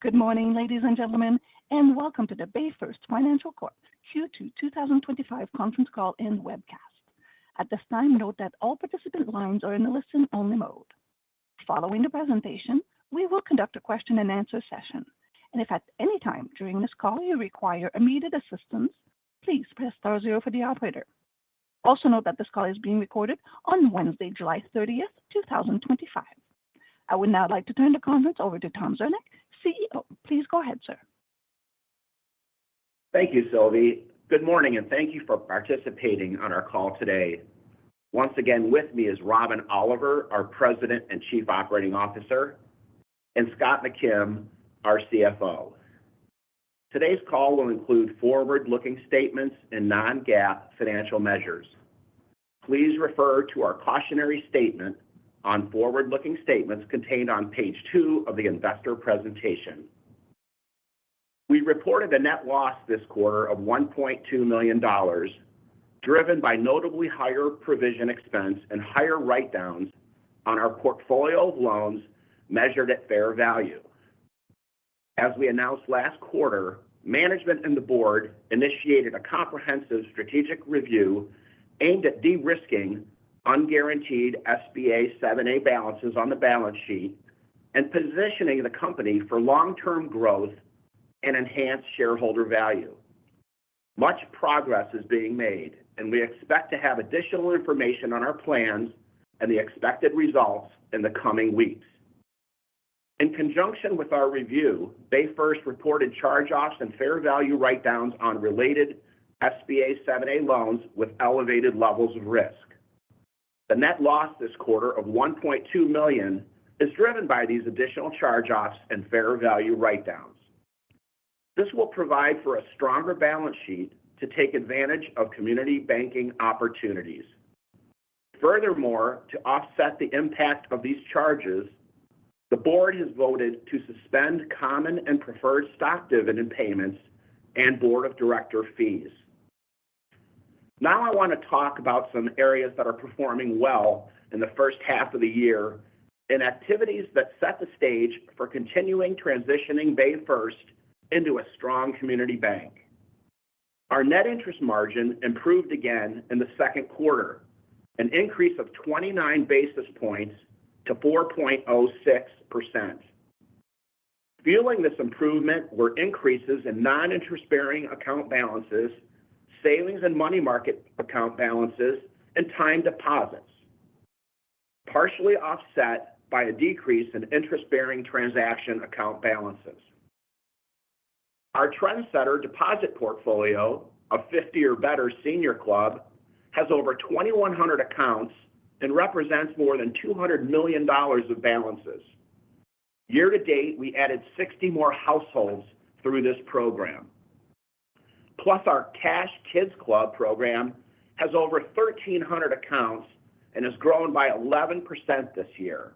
Good morning, ladies and gentlemen, and welcome to the BayFirst Financial Corp Q2 2025 conference call and webcast. At this time, note that all participant lines are in a listen-only mode. Following the presentation, we will conduct a question-and-answer session, and if at any time during this call you require immediate assistance, please press star zero for the operator. Also note that this call is being recorded on Wednesday, July 30th, 2025. I would now like to turn the conference over to Tom Zernick, CEO. Please go ahead, sir. Thank you, Sylvie. Good morning, and thank you for participating on our call today. Once again, with me is Robin Oliver, our President and Chief Operating Officer, and Scott McKim, our CFO. Today's call will include forward-looking statements and non-GAAP financial measures. Please refer to our cautionary statement on forward-looking statements contained on page 2 of the investor presentation. We reported a net loss this quarter of $1.2 million, driven by notably higher provision expense and higher write-downs on our portfolio of loans measured at fair value. As we announced last quarter, management and the board initiated a comprehensive strategic review aimed at de-risking unguaranteed SBA 7(a) balances on the balance sheet and positioning the company for long-term growth and enhanced shareholder value. Much progress is being made, and we expect to have additional information on our plans and the expected results in the coming weeks. In conjunction with our review, BayFirst reported charge-offs and fair value write-downs on related SBA 7(a) loans with elevated levels of risk. The net loss this quarter of $1.2 million is driven by these additional charge-offs and fair value write-downs. This will provide for a stronger balance sheet to take advantage of community banking opportunities. Furthermore, to offset the impact of these charges, the board has voted to suspend common and preferred stock dividend payments and board of director fees. Now I want to talk about some areas that are performing well in the first half of the year and activities that set the stage for continuing transitioning BayFirst into a strong community bank. Our net interest margin improved again in the second quarter, an increase of 29 basis points to 4.06%. Fueling this improvement were increases in non-interest-bearing account balances, savings and money market account balances, and time deposits, partially offset by a decrease in interest-bearing transaction account balances. Our trendsetter deposit portfolio, a 50 or better senior club, has over 2,100 accounts and represents more than $200 million of balances. Year to date, we added 60 more households through this program. Plus, our Cash Kids Club program has over 1,300 accounts and has grown by 11% this year.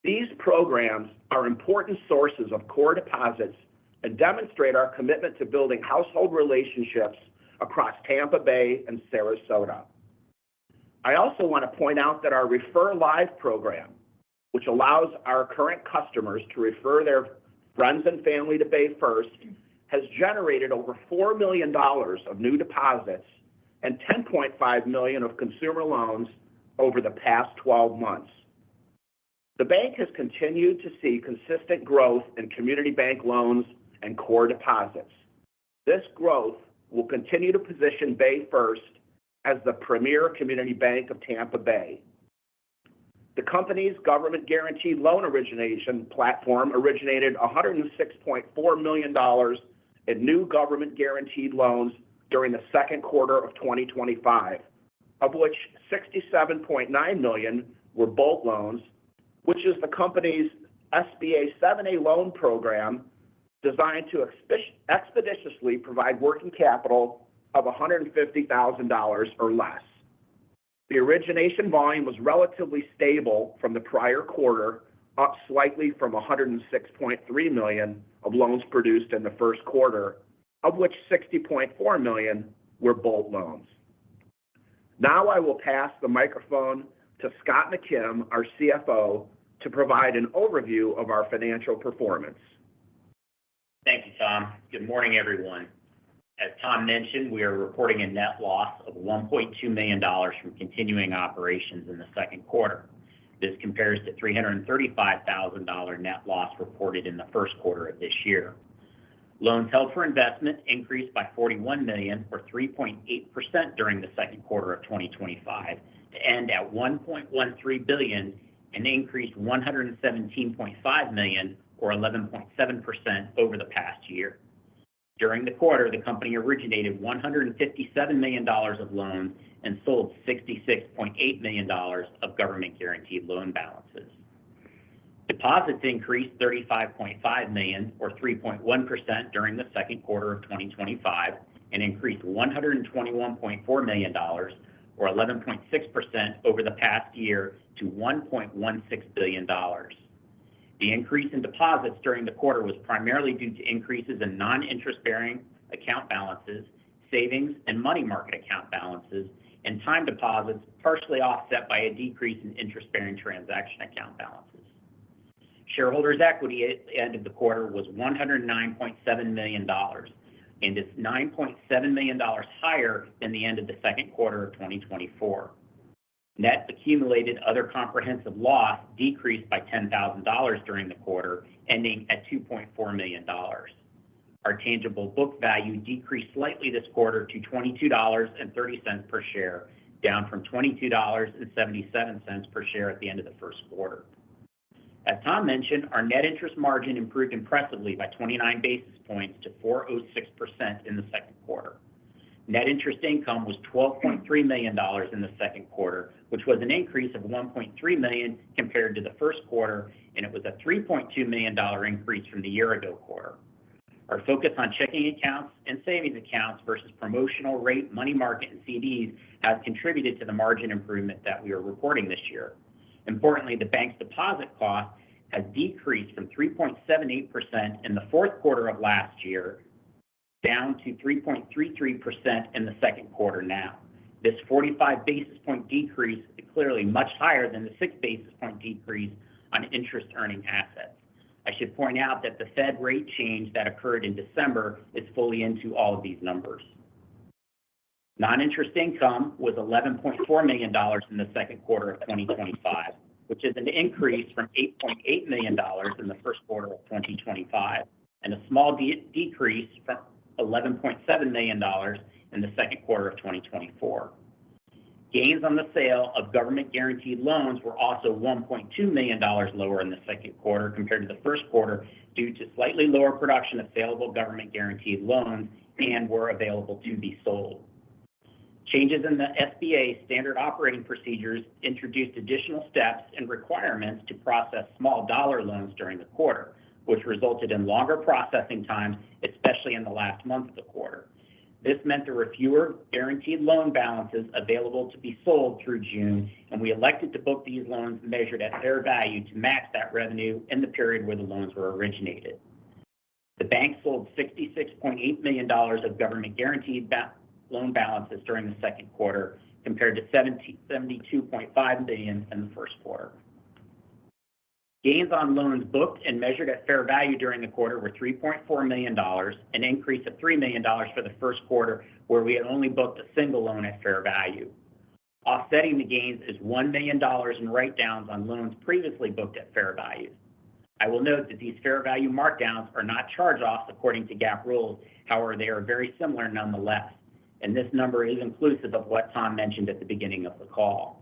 These programs are important sources of core deposits and demonstrate our commitment to building household relationships across Tampa Bay and Sarasota. I also want to point out that our Refer Live program, which allows our current customers to refer their friends and family to BayFirst, has generated over $4 million of new deposits and $10.5 million of consumer loans over the past 12 months. The bank has continued to see consistent growth in community bank loans and core deposits. This growth will continue to position BayFirst as the premier community bank of Tampa Bay. The company's government guaranteed loan origination platform originated $106.4 million in new government guaranteed loans during the second quarter of 2025, of which $67.9 million were bulk loans, which is the company's SBA 7(a) loan program designed to expeditiously provide working capital of $150,000 or less. The origination volume was relatively stable from the prior quarter, up slightly from $106.3 million of loans produced in the first quarter, of which $60.4 million were bulk loans. Now I will pass the microphone to Scott McKim, our CFO, to provide an overview of our financial performance. Thank you, Tom. Good morning, everyone. As Tom mentioned, we are reporting a net loss of $1.2 million from continuing operations in the second quarter. This compares to $335,000 net loss reported in the first quarter of this year. Loans held for investment increased by $41 million, or 3.8% during the second quarter of 2025, to end at $1.13 billion, and increased $117.5 million, or 11.7% over the past year. During the quarter, the company originated $157 million of loans and sold $66.8 million of government-guaranteed loan balances. Deposits increased $35.5 million, or 3.1% during the second quarter of 2025, and increased $121.4 million, or 11.6% over the past year to $1.16 billion. The increase in deposits during the quarter was primarily due to increases in non-interest-bearing account balances, savings and money market account balances, and time deposits, partially offset by a decrease in interest-bearing transaction account balances. Shareholders' equity at the end of the quarter was $109.7 million, and it's $9.7 million higher than the end of the second quarter of 2024. Net accumulated other comprehensive loss decreased by $10,000 during the quarter, ending at $2.4 million. Our tangible book value decreased slightly this quarter to $22.30 per share, down from $22.77 per share at the end of the first quarter. As Tom mentioned, our net interest margin improved impressively by 29 basis points to 4.06% in the second quarter. Net interest income was $12.3 million in the second quarter, which was an increase of $1.3 million compared to the first quarter, and it was a $3.2 million increase from the year-ago quarter. Our focus on checking accounts and savings accounts versus promotional rate, money market, and CDs has contributed to the margin improvement that we are reporting this year. Importantly, the bank's deposit cost has decreased from 3.78% in the fourth quarter of last year down to 3.33% in the second quarter now. This 45 basis point decrease is clearly much higher than the 6 basis point decrease on interest earning assets. I should point out that the Fed rate change that occurred in December is fully into all of these numbers. Non-interest income was $11.4 million in the second quarter of 2025, which is an increase from $8.8 million in the first quarter of 2025, and a small decrease from $11.7 million in the second quarter of 2024. Gains on the sale of government-guaranteed loans were also $1.2 million lower in the second quarter compared to the first quarter due to slightly lower production of saleable government-guaranteed loans and were available to be sold. Changes in the SBA standard operating procedures introduced additional steps and requirements to process small dollar loans during the quarter, which resulted in longer processing times, especially in the last month of the quarter. This meant there were fewer guaranteed loan balances available to be sold through June, and we elected to book these loans measured at fair value to match that revenue in the period where the loans were originated. The bank sold $66.8 million of government-guaranteed loan balances during the second quarter compared to $72.5 million in the first quarter. Gains on loans booked and measured at fair value during the quarter were $3.4 million, an increase of $3 million for the first quarter where we had only booked a single loan at fair value. Offsetting the gains is $1 million in write-downs on loans previously booked at fair value. I will note that these fair value markdowns are not charge-offs according to GAAP rules. However, they are very similar nonetheless, and this number is inclusive of what Tom mentioned at the beginning of the call.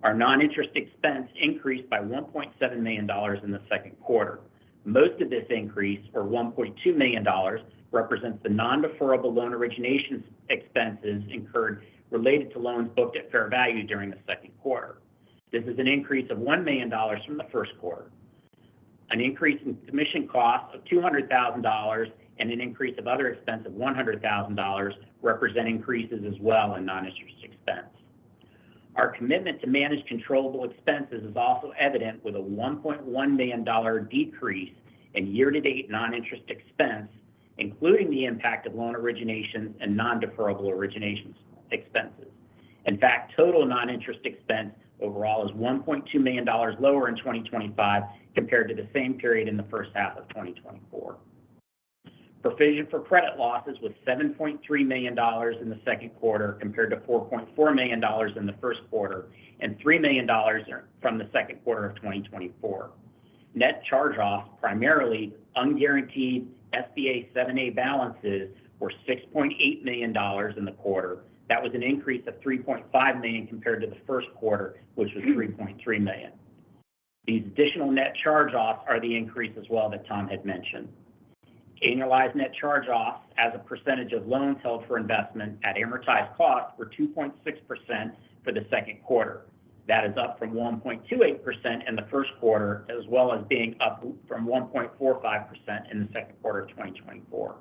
Our non-interest expense increased by $1.7 million in the second quarter. Most of this increase, or $1.2 million, represents the non-deferrable loan origination expenses incurred related to loans booked at fair value during the second quarter. This is an increase of $1 million from the first quarter. An increase in commission costs of $200,000 and an increase of other expense of $100,000 represent increases as well in non-interest expense. Our commitment to manage controllable expenses is also evident with a $1.1 million decrease in year-to-date non-interest expense, including the impact of loan originations and non-deferrable originations expenses. In fact, total non-interest expense overall is $1.2 million lower in 2025 compared to the same period in the first half of 2024. Provision for credit losses was $7.3 million in the second quarter compared to $4.4 million in the first quarter and $3 million from the second quarter of 2024. Net charge-offs, primarily unguaranteed SBA 7A balances, were $6.8 million in the quarter. That was an increase of $3.5 million compared to the first quarter, which was $3.3 million. These additional net charge-offs are the increase as well that Tom had mentioned. Annualized net charge-offs as a percentage of loans held for investment at amortized cost were 2.6% for the second quarter. That is up from 1.28% in the first quarter, as well as being up from 1.45% in the second quarter of 2024.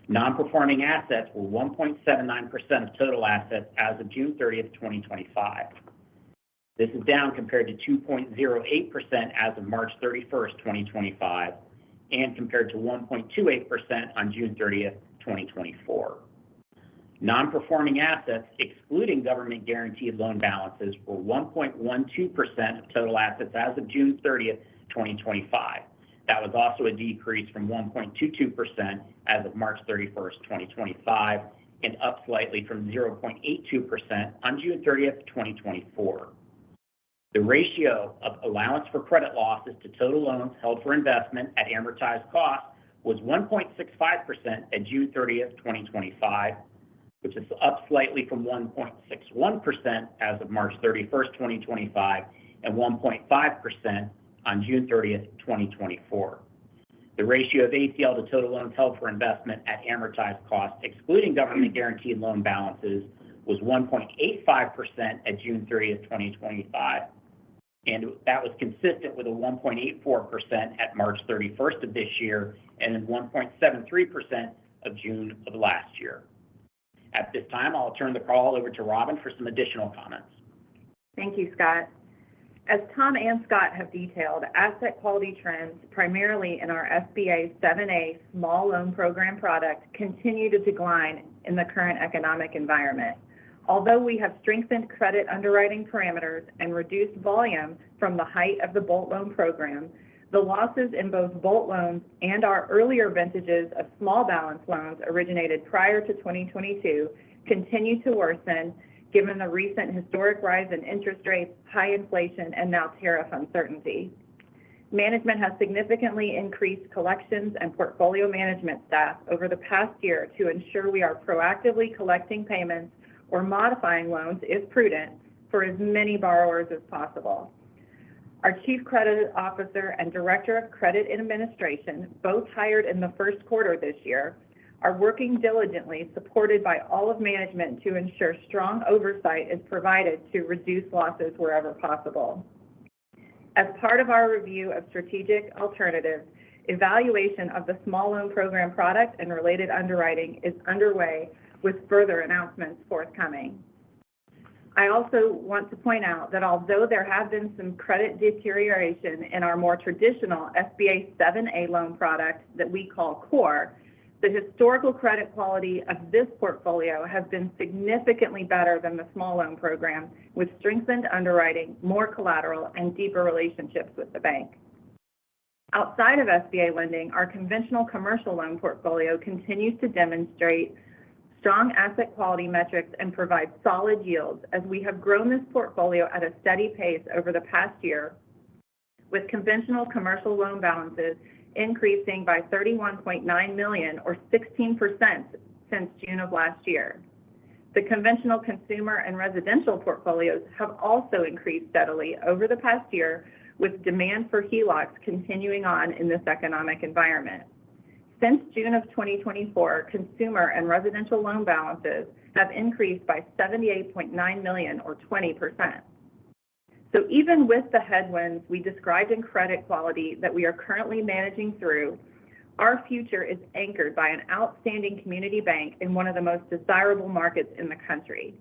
Non-performing assets were 1.79% of total assets as of June 30th, 2025. This is down compared to 2.08% as of March 31st, 2025, and compared to 1.28% on June 30th, 2024. Non-performing assets, excluding government guaranteed loan balances, were 1.12% of total assets as of June 30th, 2025. That was also a decrease from 1.22% as of March 31st, 2025, and up slightly from 0.82% on June 30th, 2024. The ratio of allowance for credit losses to total loans held for investment at amortized cost was 1.65% at June 30th, 2025, which is up slightly from 1.61% as of March 31st, 2025, and 1.5% on June 30th, 2024. The ratio of ACL to total loans held for investment at amortized cost, excluding government guaranteed loan balances, was 1.85% at June 30th, 2025, and that was consistent with a 1.84% at March 31st of this year and 1.73% of June of last year. At this time, I'll turn the call over to Robin for some additional comments. Thank you, Scott. As Tom and Scott have detailed, asset quality trends, primarily in our SBA 7A small loan program product, continue to decline in the current economic environment. Although we have strengthened credit underwriting parameters and reduced volume from the height of the Bolt loan program, the losses in both Bolt loans and our earlier vintages of small balance loans originated prior to 2022 continue to worsen given the recent historic rise in interest rates, high inflation, and now tariff uncertainty. Management has significantly increased collections and portfolio management staff over the past year to ensure we are proactively collecting payments or modifying loans if prudent for as many borrowers as possible. Our Chief Credit Officer and Director of Credit Administration, both hired in the first quarter this year, are working diligently, supported by all of management, to ensure strong oversight is provided to reduce losses wherever possible. As part of our review of strategic alternatives, evaluation of the small loan program product and related underwriting is underway, with further announcements forthcoming. I also want to point out that although there have been some credit deterioration in our more traditional SBA 7A loan product that we call core, the historical credit quality of this portfolio has been significantly better than the small loan program, with strengthened underwriting, more collateral, and deeper relationships with the bank. Outside of SBA lending, our conventional commercial loan portfolio continues to demonstrate strong asset quality metrics and provide solid yields as we have grown this portfolio at a steady pace over the past year, with conventional commercial loan balances increasing by $31.9 million or 16% since June of last year. The conventional consumer and residential portfolios have also increased steadily over the past year, with demand for HELOCs continuing on in this economic environment. Since June of 2024, consumer and residential loan balances have increased by $78.9 million or 20%. So even with the headwinds we described in credit quality that we are currently managing through, our future is anchored by an outstanding community bank in one of the most desirable markets in the country.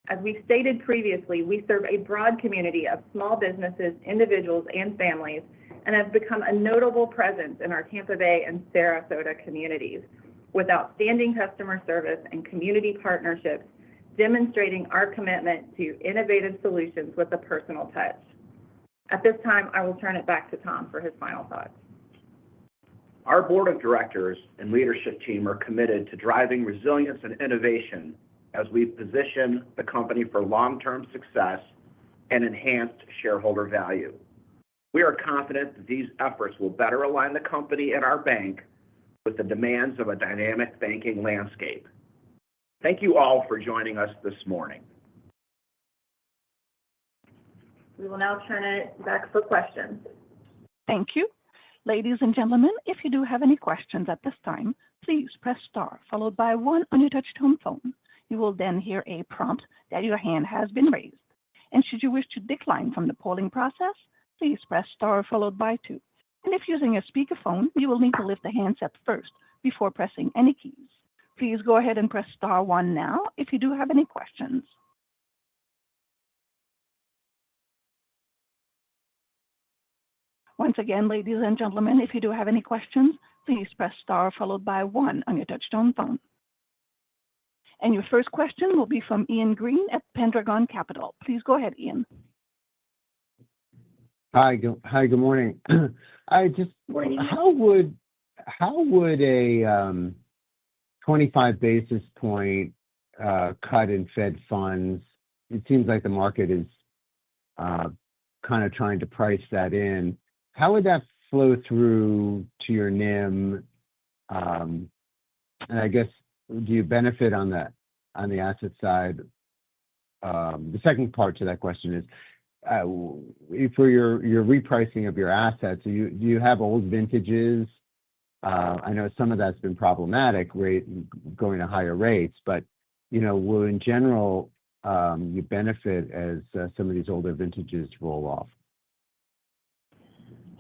As we've stated previously, we serve a broad community of small businesses, individuals, and families, and have become a notable presence in our Tampa Bay and Sarasota communities, with outstanding customer service and community partnerships, demonstrating our commitment to innovative solutions with a personal touch. At this time, I will turn it back to Tom for his final thoughts. Our board of directors and leadership team are committed to driving resilience and innovation as we position the company for long-term success and enhanced shareholder value. We are confident that these efforts will better align the company and our bank with the demands of a dynamic banking landscape. Thank you all for joining us this morning. We will now turn it back for questions. Thank you. Ladies and gentlemen, if you do have any questions at this time, please press star followed by 1 on your touch-tone phone. You will then hear a prompt that your hand has been raised. And should you wish to decline from the polling process, please press star followed by 2. And if using a speakerphone, you will need to lift the handset first before pressing any keys. Please go ahead and press star 1 now if you do have any questions. Once again, ladies and gentlemen, if you do have any questions, please press star followed by 1 on your touch-tone phone. And your first question will be from Ian Green at Pendragon Capital. Please go ahead, Ian. Hi, good morning. How would a 25 basis point cut in Fed funds? It seems like the market is kind of trying to price that in. How would that flow through to your NIM? And I guess, do you benefit on the asset side? The second part to that question is, for your repricing of your assets, do you have old vintages? I know some of that's been problematic, going to higher rates, but will in general you benefit as some of these older vintages roll off?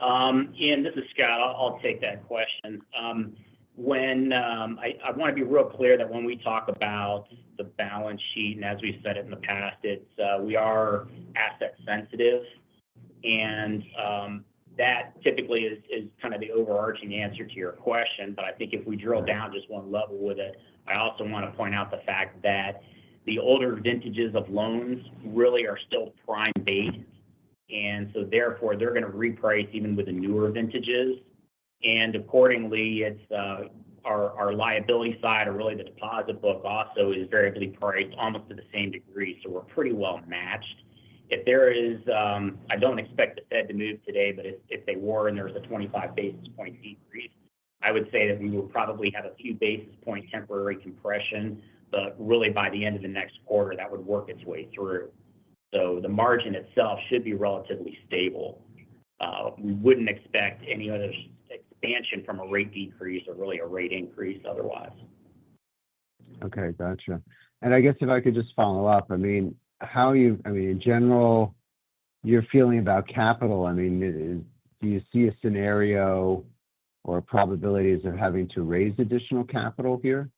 Ian, this is Scott. I'll take that question. I want to be real clear that when we talk about the balance sheet, and as we've said it in the past, we are asset sensitive, and that typically is kind of the overarching answer to your question. But I think if we drill down just one level with it, I also want to point out the fact that the older vintages of loans really are still prime based. And so therefore, they're going to reprice even with the newer vintages. And accordingly, it's our liability side, or really the deposit book, also is variably priced almost to the same degree. So we're pretty well matched. If there is, I don't expect the Fed to move today, but if they were and there was a 25 basis point decrease, I would say that we will probably have a few basis point temporary compression, but really by the end of the next quarter, that would work its way through. So the margin itself should be relatively stable. We wouldn't expect any other expansion from a rate decrease or really a rate increase otherwise. Okay, gotcha. And I guess if I could just follow up, in general, your feeling about capital, do you see a scenario or probabilities of having to raise additional capital here?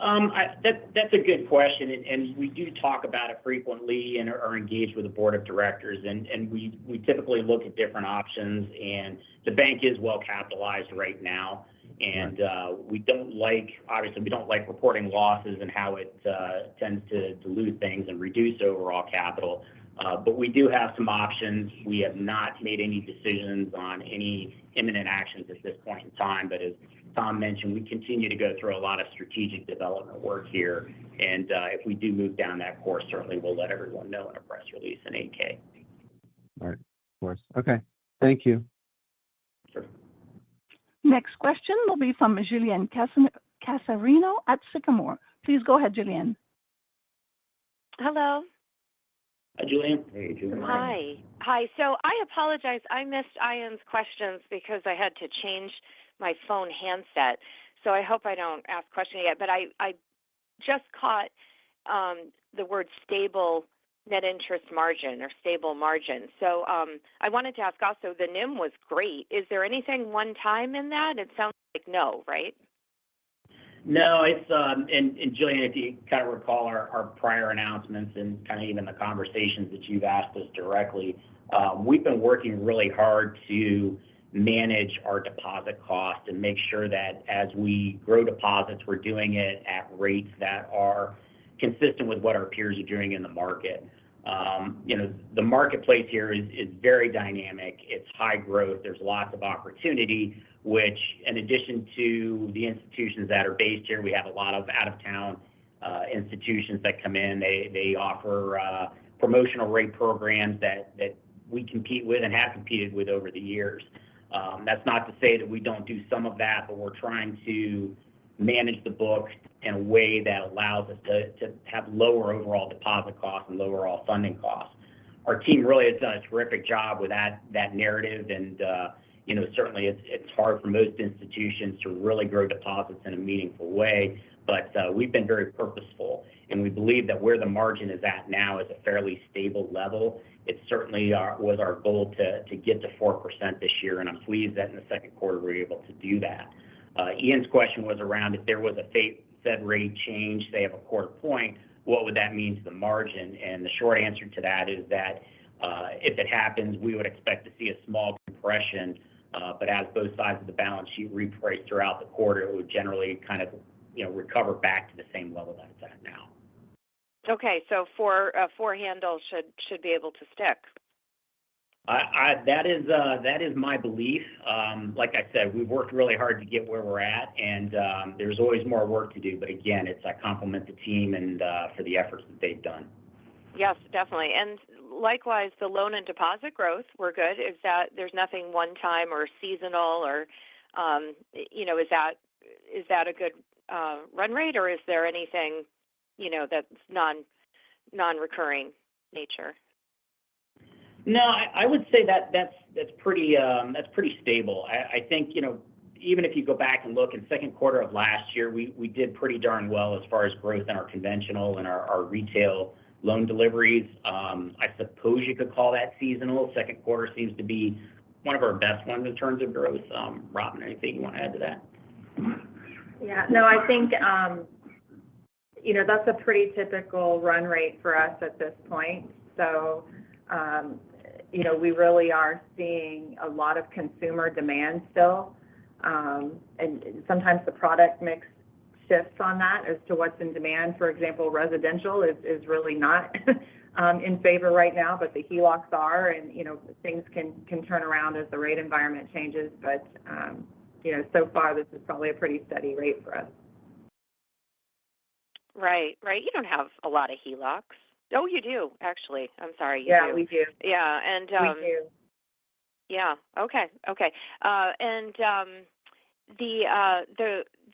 That's a good question, and we do talk about it frequently and are engaged with the board of directors, and we typically look at different options, and the bank is well capitalized right now, and we don't like reporting losses and how it tends to dilute things and reduce overall capital, but we do have some options. We have not made any decisions on any imminent actions at this point in time, but as Tom mentioned, we continue to go through a lot of strategic development work here, and if we do move down that course, certainly we'll let everyone know in a press release in 8K. All right, of course. Okay, thank you. Sure. Next question will be from Julienne Casarino at Sycamore. Please go ahead, Julienne. Hello. Hi, Julienne. Hey, Julienne. Hi. So I apologize. I missed Ian's questions because I had to change my phone handset. So I hope I don't ask questions yet. But I just caught the word stable net interest margin or stable margin. So I wanted to ask also, the NIM was great. Is there anything one time in that? It sounds like no, right? No, it's and Julian, if you kind of recall our prior announcements and kind of even the conversations that you've asked us directly, we've been working really hard to manage our deposit cost and make sure that as we grow deposits, we're doing it at rates that are consistent with what our peers are doing in the market. The marketplace here is very dynamic. It's high growth. There's lots of opportunity, which in addition to the institutions that are based here, we have a lot of out-of-town institutions that come in. They offer promotional rate programs that we compete with and have competed with over the years. That's not to say that we don't do some of that, but we're trying to manage the book in a way that allows us to have lower overall deposit costs and lower all funding costs. Our team really has done a terrific job with that narrative, and certainly it's hard for most institutions to really grow deposits in a meaningful way, but we've been very purposeful, and we believe that where the margin is at now is a fairly stable level. It certainly was our goal to get to 4% this year, and I'm pleased that in the second quarter we were able to do that. Ian's question was around if there was a Fed rate change, say of a quarter point, what would that mean to the margin? And the short answer to that is that if it happens, we would expect to see a small compression, but as both sides of the balance sheet reprice throughout the quarter, it would generally kind of recover back to the same level that it's at now. Okay, so four handle should be able to stick. That is my belief. Like I said, we've worked really hard to get where we're at, and there's always more work to do. But again, I compliment the team and for the efforts that they've done. Yes, definitely. And likewise, the loan and deposit growth were good. Is that there's nothing one time or seasonal or is that a good run rate, or is there anything that's non-recurring nature? No, I would say that's pretty stable. I think even if you go back and look in second quarter of last year, we did pretty darn well as far as growth in our conventional and our retail loan deliveries. I suppose you could call that seasonal. Second quarter seems to be one of our best ones in terms of growth. Robin, anything you want to add to that? Yeah, no, I think that's a pretty typical run rate for us at this point. So we really are seeing a lot of consumer demand still. And sometimes the product mix shifts on that as to what's in demand. For example, residential is really not in favor right now, but the HELOCs are, and things can turn around as the rate environment changes. But so far this is probably a pretty steady rate for us. Right. You don't have a lot of HELOCs. Oh, you do, actually. I'm sorry. You do. We do. Yeah, and we do. Yeah. Okay. And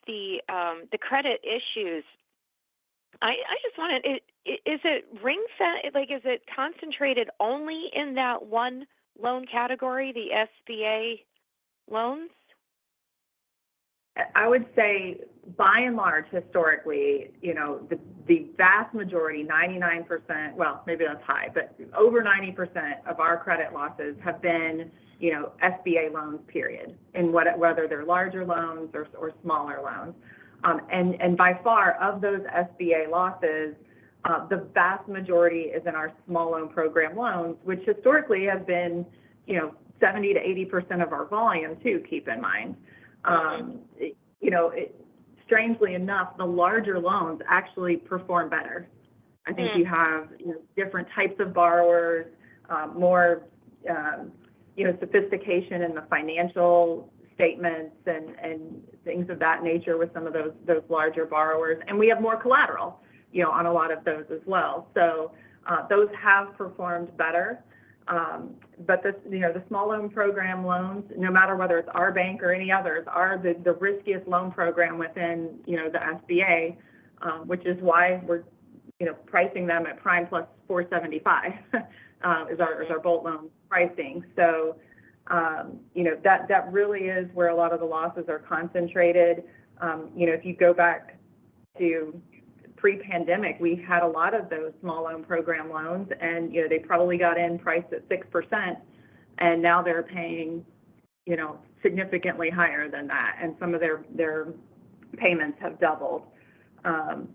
the credit issues. I just wanted. Is it ring fence? Like, is it concentrated only in that one loan category, the SBA loans? I would say, by and large, historically, the vast majority, 99%, well, maybe that's high, but over 90% of our credit losses have been, SBA loans, period, and whether they're larger loans or smaller loans. And by far, of those SBA losses, the vast majority is in our small loan program loans, which historically have been, 70 to 80% of our volume, too, keep in mind. Strangely enough, the larger loans actually perform better. I think you have different types of borrowers, more sophistication in the financial statements and things of that nature with some of those larger borrowers, and we have more collateral, on a lot of those as well. So those have performed better. But the small loan program loans, no matter whether it's our bank or any others, are the riskiest loan program within, the SBA, which is why we're, pricing them at prime plus 475 is our bolt loan pricing. So, that really is where a lot of the losses are concentrated. If you go back to pre-pandemic, we had a lot of those small loan program loans, and they probably got in priced at 6%, and now they're paying significantly higher than that, and some of their payments have doubled.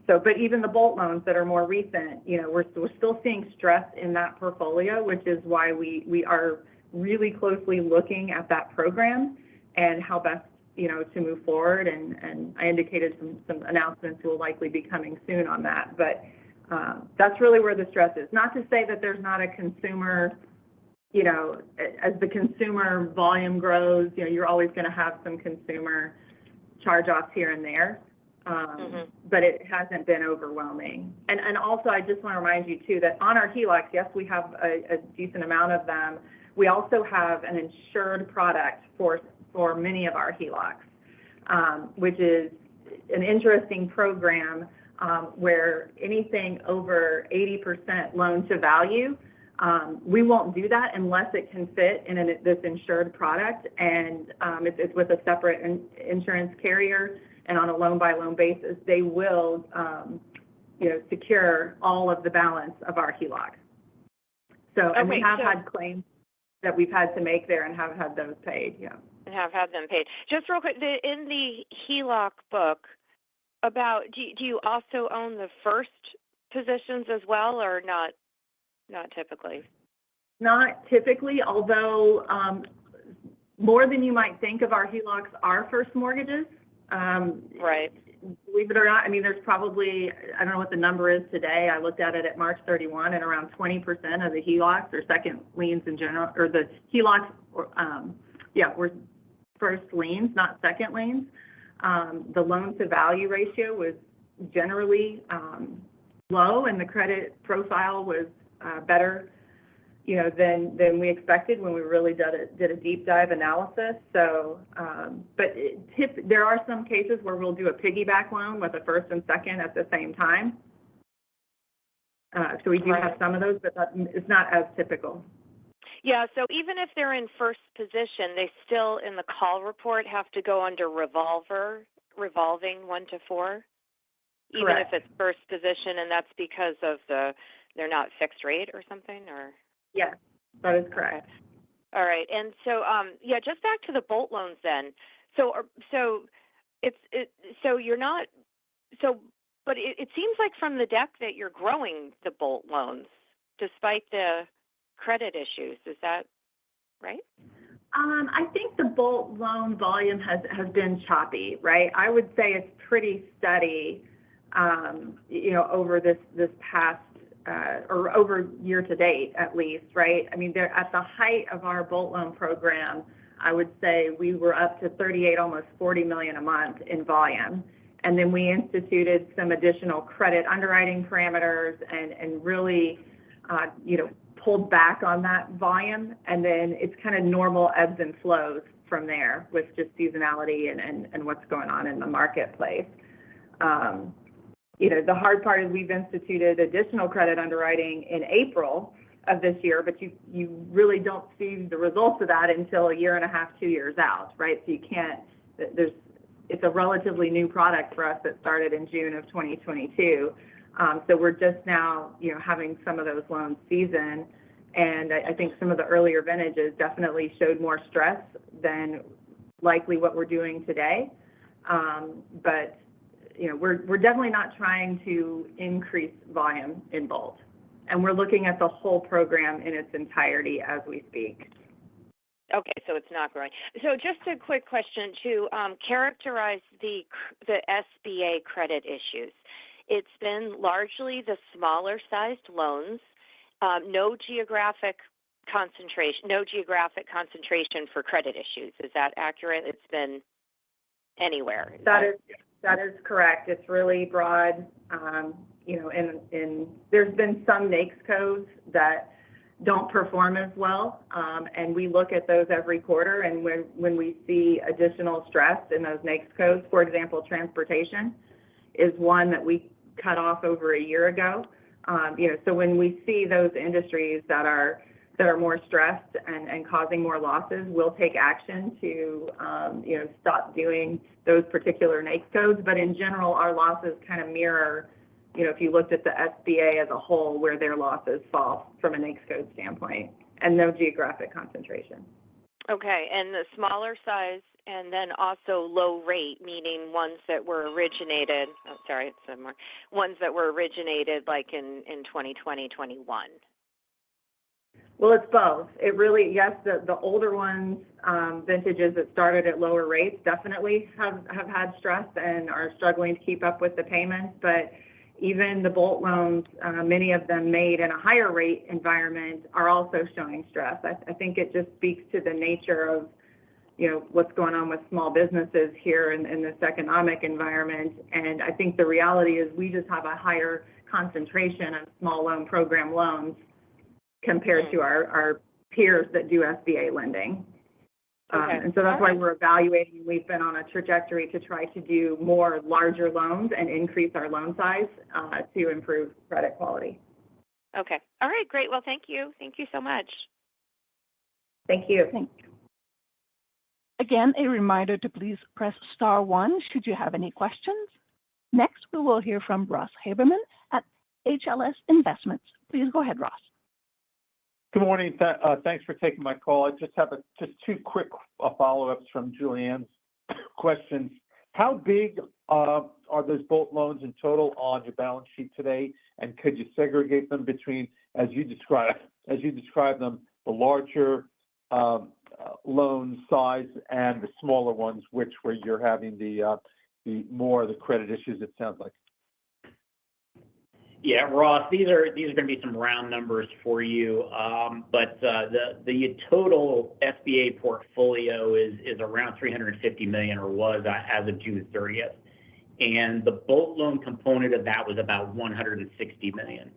But even the bolt loans that are more recent, we're still seeing stress in that portfolio, which is why we are really closely looking at that program and how best to move forward, and I indicated some announcements will likely be coming soon on that. But That's really where the stress is. Not to say that there's not a consumer, as the consumer volume grows, you're always going to have some consumer charge-offs here and there, but it hasn't been overwhelming. And also, I just want to remind you, too, that on our HELOCs, yes, we have a decent amount of them. We also have an insured product for many of our HELOCs, which is an interesting program where anything over 80% loan to value, we won't do that unless it can fit in this insured product, and it's with a separate insurance carrier, and on a loan-by-loan basis, they will secure all of the balance of our HELOC. So, and we have had claims that we've had to make there and have had those paid, And have had them paid. Just real quick, in the HELOC book, do you also own the first positions as well, or not typically? Not typically, although more than you might think of our HELOCs are first mortgages. Right. Believe it or not, I mean, there's probably, I don't know what the number is today. I looked at it at March 31, and around 20% of the HELOCs or second liens in general, or the HELOCs, were first liens, not second liens. The loan to value ratio was generally low, and the credit profile was better, than we expected when we really did a deep dive analysis. So, but there are some cases where we'll do a piggyback loan with a first and second at the same time. So we do have some of those, but it's not as typical. Yeah, so even if they're in first position, they still, in the call report, have to go under revolving 1 to 4? Even Correct. if it's first position, and that's because of they're not fixed rate or something, or? Yes, that is correct. Okay. All right, and so just back to the Bolt loans then. So you're not but it seems like from the deck that you're growing the Bolt loans despite the credit issues. Is that right? I think the Bolt loan volume has been choppy, right? I would say it's pretty steady, over this past or over year to date at least, right? I mean, they're at the height of our Bolt loan program. I would say we were up to 38, almost 40 million a month in volume. And then we instituted some additional credit underwriting parameters and really, pulled back on that volume. And then it's kind of normal ebbs and flows from there with just seasonality and what's going on in the marketplace. The hard part is we've instituted additional credit underwriting in April of this year, but you really don't see the results of that until a year and a half, 2 years out, right? So you can't, it's a relatively new product for us that started in June of 2022. So we're just now, having some of those loans season. And I think some of the earlier vintages definitely showed more stress than likely what we're doing today. But we're definitely not trying to increase volume in Bolt. And we're looking at the whole program in its entirety as we speak. Okay, so it's not growing. So just a quick question to characterize the SBA credit issues. It's been largely the smaller sized loans, no geographic concentration for credit issues. Is that accurate? It's been anywhere. That is correct. It's really broad. There's been some NAICS codes that don't perform as well, and we look at those every quarter. And when we see additional stress in those NAICS codes, for example, transportation is one that we cut off over a year ago. So when we see those industries that are more stressed and causing more losses, we'll take action to stop doing those particular NAICS codes. But in general, our losses kind of mirror, if you looked at the SBA as a whole, where their losses fall from a NAICS code standpoint, and no geographic concentration. Okay, and the smaller size, and then also low rate, meaning ones that were originated. Ones that were originated like in 2020, 21. Well, it's both. It really, yes, the older ones, vintages that started at lower rates definitely have had stress and are struggling to keep up with the payments. But even the Bolt loans, many of them made in a higher rate environment, are also showing stress. I think it just speaks to the nature of, what's going on with small businesses here in this economic environment. And I think the reality is we just have a higher concentration of small loan program loans compared to our peers that do SBA lending. Okay. And so that's why we're evaluating. We've been on a trajectory to try to do more larger loans and increase our loan size to improve credit quality. Okay. All right, great. Well, thank you. Thank you so much. Thank you. Thank you. Again, a reminder to please press star one should you have any questions. Next, we will hear from Ross Haberman at HLS Investments. Please go ahead, Ross. Good morning. Thanks for taking my call. I just have two quick follow-ups from Julianne's questions. How big are those Bolt loans in total on your balance sheet today? And could you segregate them between, as you describe them, the larger loan size and the smaller ones, where you're having the more of the credit issues? It sounds like. Yeah, Ross, these are going to be some round numbers for you, but the total SBA portfolio is around $350 million, or was as of June 30th, and the Bolt loan component of that was about $160 million,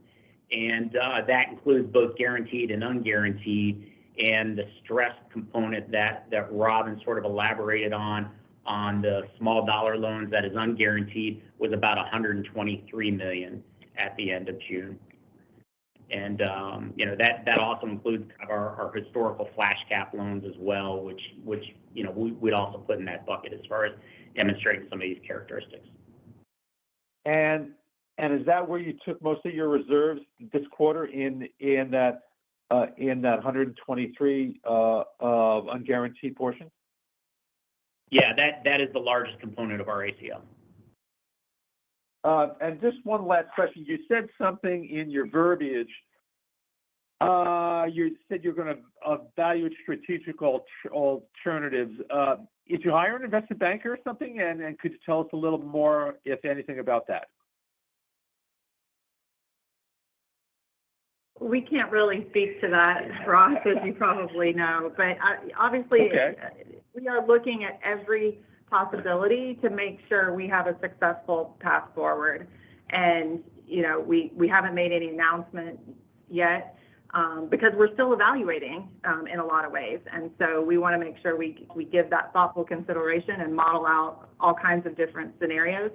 and that includes both guaranteed and unguaranteed. And the stress component that Robin sort of elaborated on the small dollar loans that is unguaranteed was about $123 million at the end of June. And, that also includes kind of our historical flash cap loans as well, which we'd also put in that bucket as far as demonstrating some of these characteristics. And is that where you took most of your reserves this quarter in that 123 unguaranteed portion? Yeah, that is the largest component of our ACL. And just one last question. You said something in your verbiage. You said you're going to evaluate strategic alternatives. Did you hire an investment banker or something? And could you tell us a little more, if anything, about that? We can't really speak to that, Ross, as you probably know. But obviously, we are looking at every possibility to make sure we have a successful path forward. And, we haven't made any announcement yet because we're still evaluating in a lot of ways. And so we want to make sure we give that thoughtful consideration and model out all kinds of different scenarios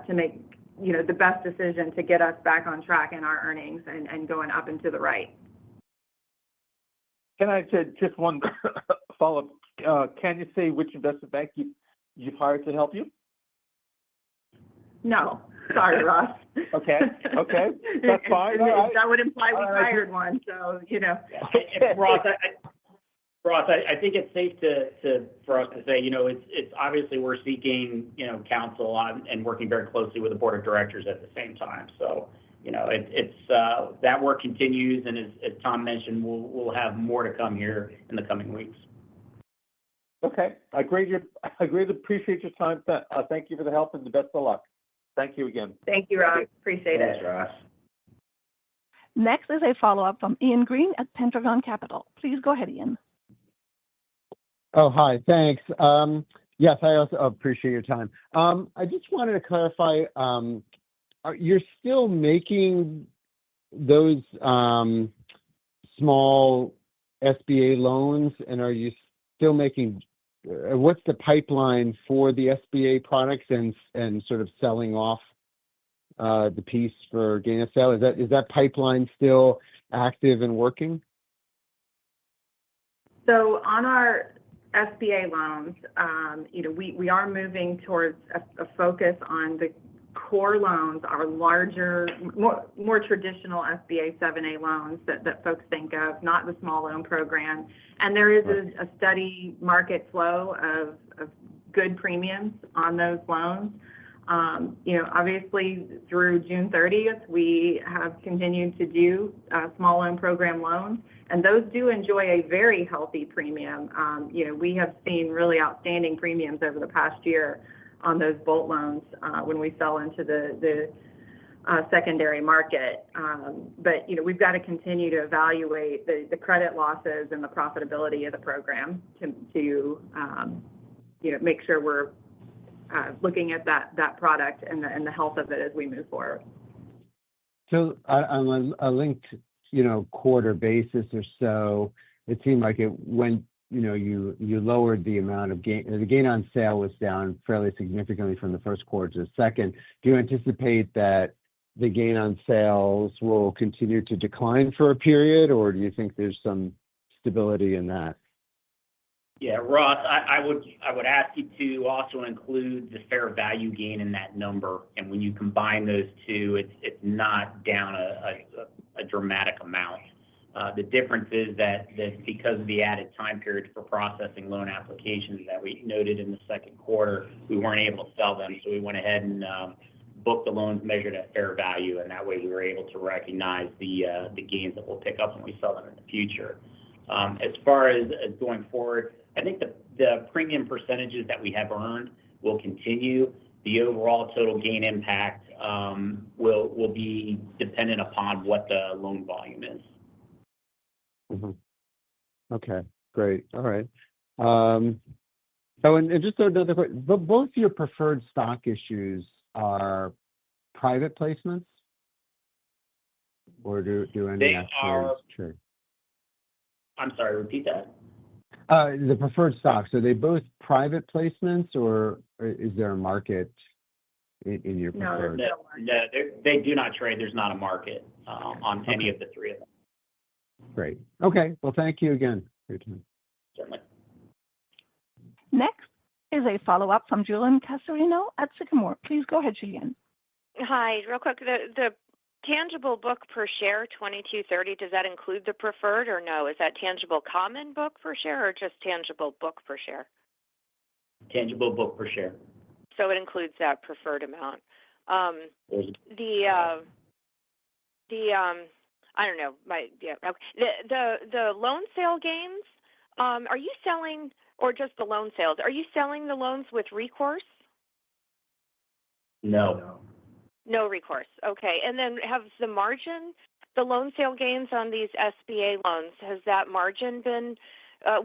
to make the best decision to get us back on track in our earnings and going up and to the right. Can I say just one follow-up? Can you say which investment bank you've hired to help you? No. Sorry, Ross. Okay. That's fine. That would imply we hired one. So, Ross, I think it's safe for us to say, it's obviously we're seeking, counsel and working very closely with the board of directors at the same time. So, it's that work continues, and as Tom mentioned, we'll have more to come here in the coming weeks. Okay, I greatly appreciate your time. Thank you for the help and the best of luck. Thank you again. Thank you, Ross. Appreciate it. Thanks, Ross. Next is a follow-up from Ian Green at Pentagon Capital. Please go ahead, Ian. Oh, hi. Thanks. Yes, I also appreciate your time. I just wanted to clarify, you're still making those small SBA loans, and are you still making, what's the pipeline for the SBA products and sort of selling off the piece for gain of sale? Is that pipeline still active and working? So on our SBA loans, we are moving towards a focus on the core loans, our larger, more traditional SBA 7A loans that folks think of, not the small loan program. And there is a steady market flow of good premiums on those loans. Obviously through June 30th, we have continued to do small loan program loans, and those do enjoy a very healthy premium. We have seen really outstanding premiums over the past year on those Bolt loans when we sell into the secondary market. But, we've got to continue to evaluate the credit losses and the profitability of the program to make sure we're looking at that product and the health of it as we move forward. So on a linked, quarter basis or so, it seemed like it went, you lowered the amount of gain. The gain on sale was down fairly significantly from the first quarter to the second. Do you anticipate that the gain on sales will continue to decline for a period, or do you think there's some stability in that? Yeah, Ross, I would ask you to also include the fair value gain in that number. And when you combine those two, it's not down a dramatic amount. The difference is that because of the added time period for processing loan applications that we noted in the second quarter, we weren't able to sell them. So we went ahead and booked the loans measured at fair value. And that way we were able to recognize the gains that we'll pick up when we sell them in the future. As far as going forward, I think the premium percentages that we have earned will continue. The overall total gain impact will be dependent upon what the loan volume is. Mm-hmm. Okay, great. All right. And just another question. Both your preferred stock issues are private placements, or do any They actually are. trade? I'm sorry, repeat that. The preferred stocks, are they both private placements, or is there a market in your preferred? No, they do not trade. There's not a market on any of the three of them. Great. Okay. Well, thank you again for your time. Certainly. Next is a follow-up from Julian Casarino at Sycamore. Please go ahead, Julian. Hi, real quick. The tangible book per share, $22.30, does that include the preferred or no? Is that tangible common book per share or just tangible book per share? Tangible book per share. So it includes that preferred amount. I don't know. The loan sale gains, are you selling, or just the loan sales? Are you selling the loans with recourse? No. No recourse. Okay. And then have the loan sale gains on these SBA loans, has that margin been,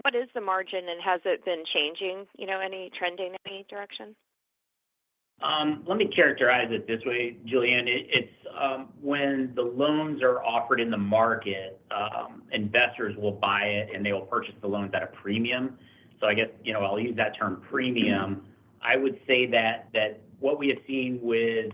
what is the margin, and has it been changing, any trending in any direction? Let me characterize it this way, Julian. It's when the loans are offered in the market, investors will buy it and they will purchase the loans at a premium. So I guess, I'll use that term premium. I would say that what we have seen with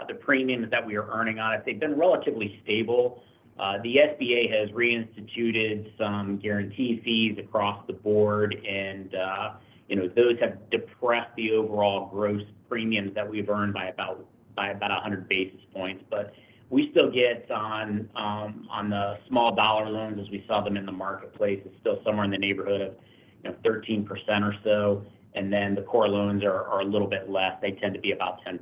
the premiums that we are earning on it, they've been relatively stable. The SBA has reinstituted some guarantee fees across the board, and those have depressed the overall gross premiums that we've earned by about 100 basis points. But we still get on the small dollar loans as we sell them in the marketplace. It's still somewhere in the neighborhood of 13% or so. And then the core loans are a little bit less. They tend to be about 10%.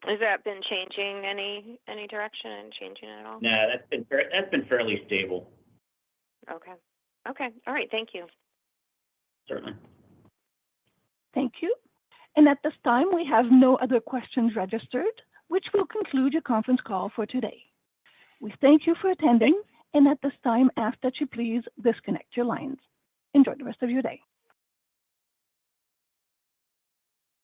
Has that been changing any direction and changing at all? No, that's been fairly stable. Okay. All right. Thank you. Certainly. Thank you. And at this time, we have no other questions registered, which will conclude your conference call for today. We thank you for attending, and at this time, ask that you please disconnect your lines. Enjoy the rest of your day.